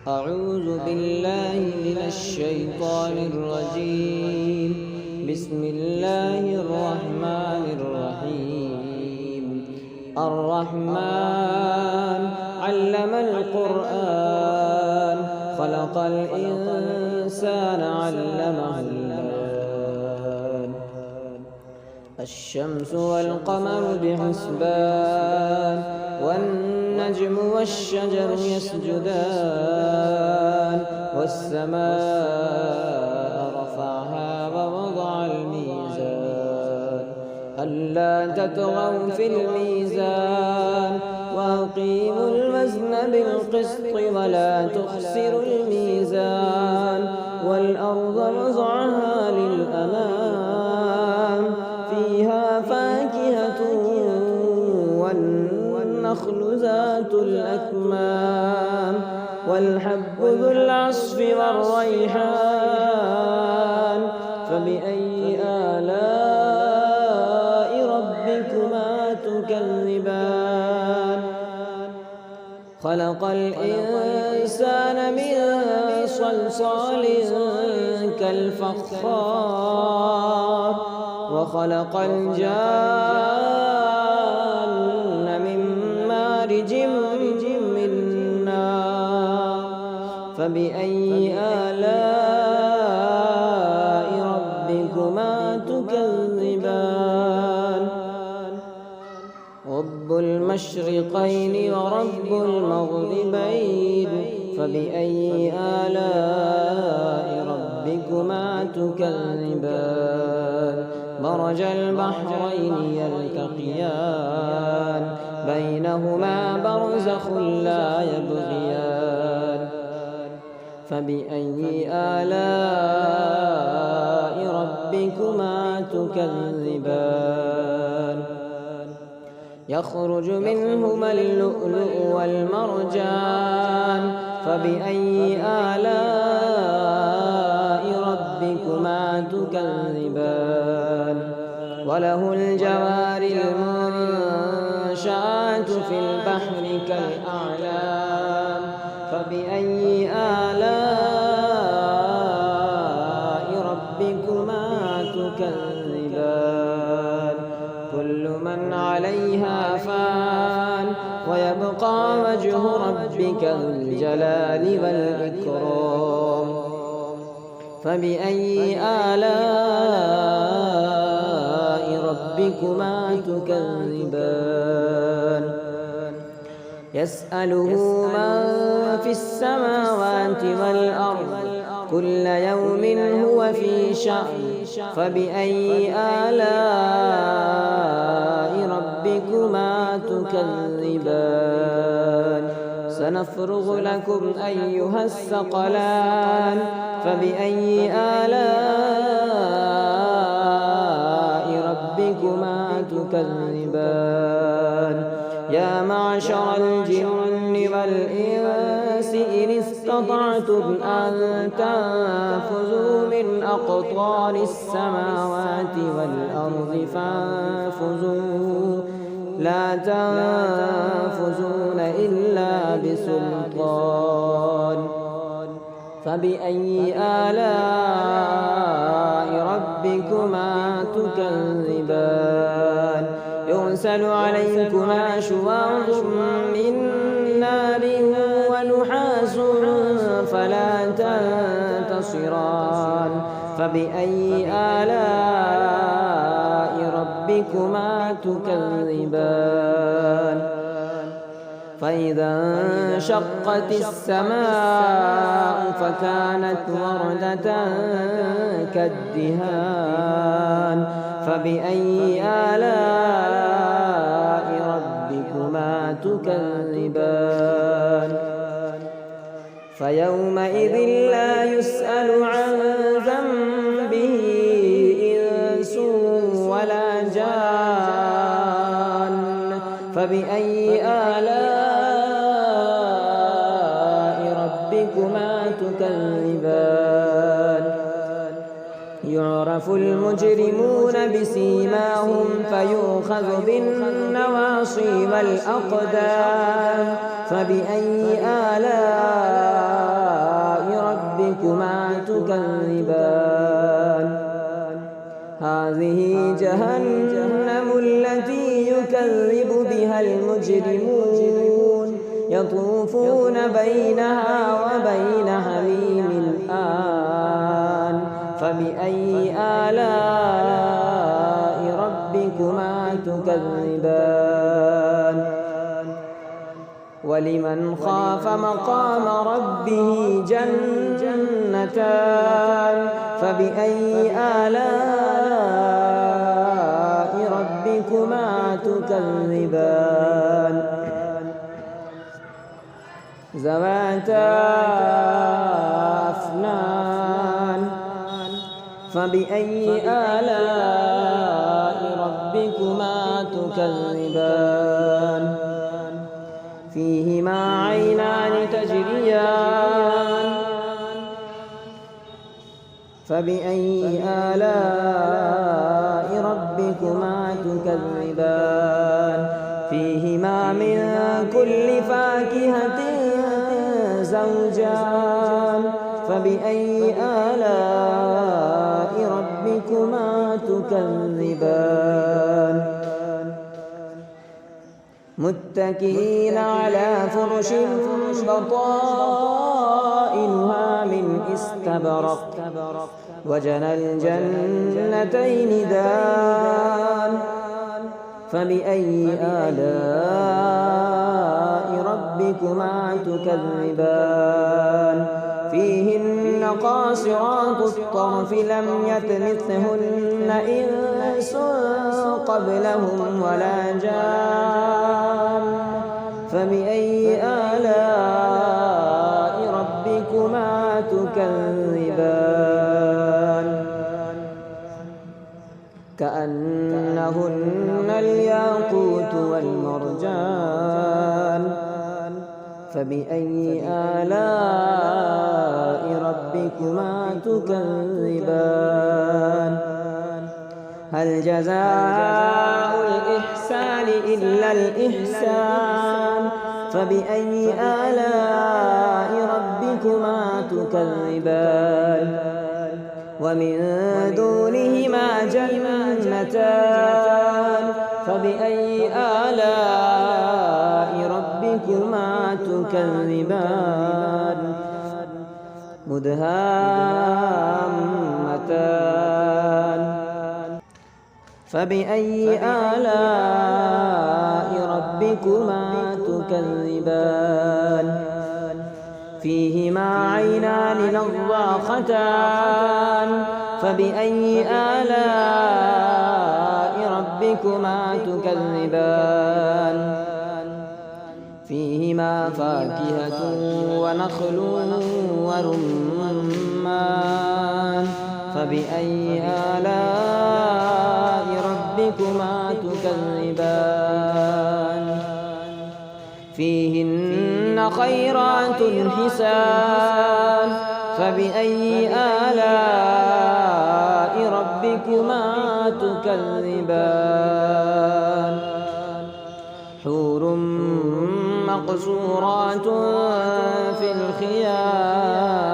أعوذ بالله من الشيطان الرجيم. بسم الله الرحمن الرحيم. الرحمن علم القرآن خلق الإنسان علمه البيان. الشمس والقمر بحسبان والنجم والشجر يسجدان والسماء رفعها ووضع الميزان ألا تطغوا في الميزان وأقيموا الوزن بالقسط ولا تخسروا الميزان والأرض وضعها للأنام فيها فاكهة والنخل ذات الأكمام والحب ذو العصف والريحان فبأي آلاء ربكما تكذبان. خلق الإنسان من صلصال كالفخار وخلق الجان من مارج من نار فبأي آلاء ربكما تكذبان. رب المشرقين ورب المغربين فبأي آلاء ربكما تكذبان. مرج البحرين يلتقيان بينهما برزخ لا يبغيان فبأي آلاء ربكما تكذبان. يخرج منهما اللؤلؤ والمرجان فبأي آلاء ربكما تكذبان. وله الجوار المنشآت في البحر كالأعلام فبأي آلاء ربكما تكذبان. كل من عليها فان ويبقى وجه ربك ذو الجلال والإكرام فبأي آلاء ربكما تكذبان. يسأله من في السماوات والأرض كل يوم هو في شأن فبأي آلاء ربكما تكذبان. سنفرغ لكم أيها الثقلان فبأي آلاء ربكما تكذبان. يا معشر الجن والإنس إن استطعتم أن تنفذوا من أقطار السماوات والأرض فانفذوا لا تنفذون إلا بسلطان فبأي آلاء ربكما تكذبان. يرسل عليكما شواظ من نار ونحاس فلا تنتصران فبأي آلاء ربكما تكذبان. فإذا انشقت السماء فكانت وردة كالدهان فبأي آلاء ربكما تكذبان. فيومئذ لا يسأل عن ذنبه إنس ولا جان فبأي آلاء ربكما تكذبان. يعرف المجرمون بسيماهم فيؤخذ بالنواصي والأقدام فبأي آلاء ربكما تكذبان هذه جهنم التي يكذب بها المجرمون يطوفون بينها وبين حميم آن فبأي آلاء ربكما تكذبان ولمن خاف مقام ربه جنتان فبأي آلاء ربكما تكذبان ذواتا أفنان فبأي آلاء ربكما تكذبان فيهما عينان تجريان فبأي آلاء ربكما تكذبان فيهما من كل فاكهة زوجان فبأي آلاء ربكما تكذبان متكئين على فرش بطائنها من استبرق وجنى الجنتين دان فبأي آلاء ربكما تكذبان فيهن قاصرات الطرف لم يطمثهن إنس قبلهم ولا جان فبأي آلاء ربكما تكذبان كأنهن الياقوت والمرجان فبأي آلاء ربكما تكذبان هل جزاء الإحسان إلا الإحسان فبأي آلاء ربكما تكذبان ومن دونهما جنتان فبأي آلاء ربكما تكذبان مدهامتان فبأي آلاء ربكما تكذبان فيهما عينان نضاختان فبأي آلاء ربكما تكذبان فيهما فاكهة ونخل ورمان فبأي آلاء ربكما تكذبان فيهن خيرات حسان فبأي آلاء ربكما تكذبان حور مقصورات في الخيام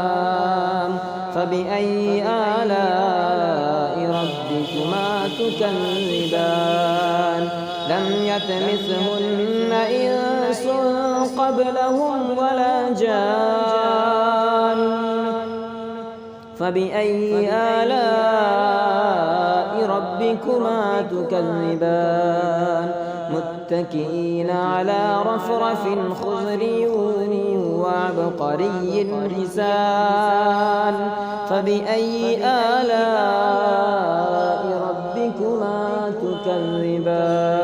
فبأي آلاء ربكما تكذبان لم يطمثهن إنس قبلهم ولا جان فبأي آلاء ربكما تكذبان متكئين على رفرف خضر وعبقري حسان فبأي آلاء ربكما تكذبان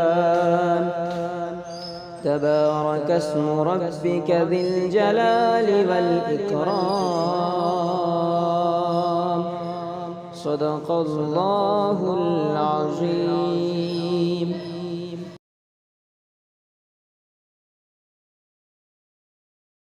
تبارك اسم ربك ذي الجلال والإكرام صدق الله العظيم.